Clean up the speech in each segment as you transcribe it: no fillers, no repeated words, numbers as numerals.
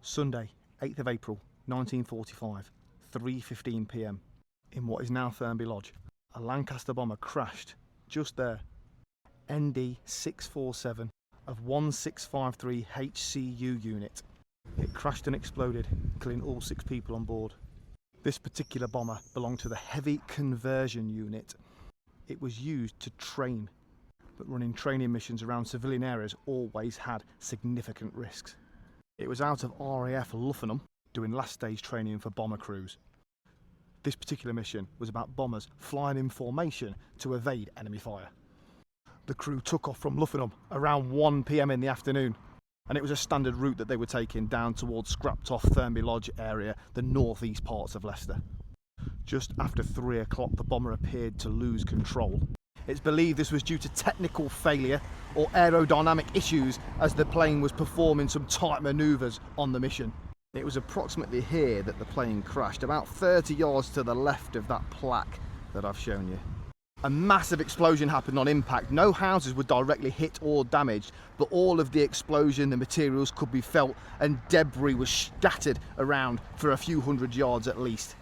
Sunday, 8th of April 1945, 3:15 p.m. in what is now Thurmby Lodge. A Lancaster bomber crashed just there. ND 647 of 1653 HCU unit. It crashed and exploded, killing all 6 people on board. This particular bomber belonged to the Heavy Conversion Unit. It was used to train, but running training missions around civilian areas always had significant risks. It was out of RAF Luffenham doing last stage training for bomber crews. This particular mission was about bombers flying in formation to evade enemy fire. The crew took off from Luffenham around 1 p.m. in the afternoon, and it was a standard route that they were taking down towards scrapped off Thurmby Lodge area, the northeast parts of Leicester. Just after 3 o'clock the bomber appeared to lose control. It's believed this was due to technical failure or aerodynamic issues as the plane was performing some tight manoeuvres on the mission. It was approximately here that the plane crashed, about 30 yards to the left of that plaque that I've shown you. A massive explosion happened on impact. No houses were directly hit or damaged, but all of the explosion, the materials could be felt, and debris was scattered around for a few hundred yards at least.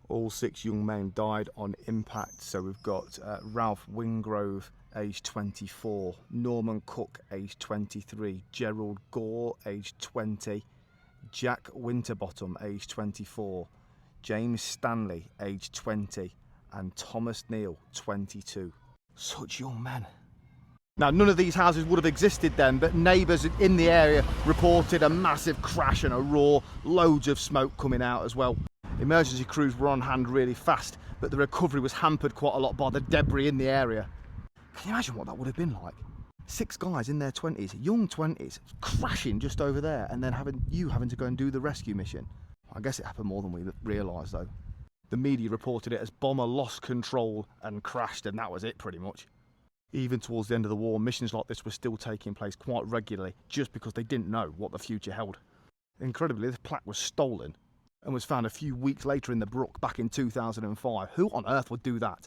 All 6 young men died on impact. So we've got Ralph Wingrove, aged 24, Norman Cook, aged 23, Gerald Gore, aged 20, Jack Winterbottom, aged 24, James Stanley, aged 20, and Thomas Neal, 22. Such young men. Now, none of these houses would have existed then, but neighbours in the area reported a massive crash and a roar, loads of smoke coming out as well. Emergency crews were on hand really fast, but the recovery was hampered quite a lot by the debris in the area. Can you imagine what that would have been like? 6 guys in their 20s, young 20s, crashing just over there, and then having to go and do the rescue mission. I guess it happened more than we realised though. The media reported it as bomber lost control and crashed, and that was it pretty much. Even towards the end of the war, missions like this were still taking place quite regularly, just because they didn't know what the future held. Incredibly, this plaque was stolen and was found a few weeks later in the brook back in 2005. Who on earth would do that?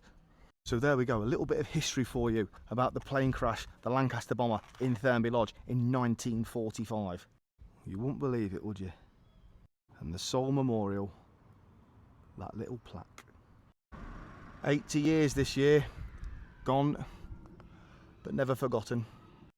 So there we go, a little bit of history for you about the plane crash, the Lancaster bomber in Thurmby Lodge in 1945. You wouldn't believe it, would you? And the sole memorial, that little plaque. 80 years this year, gone, but never forgotten.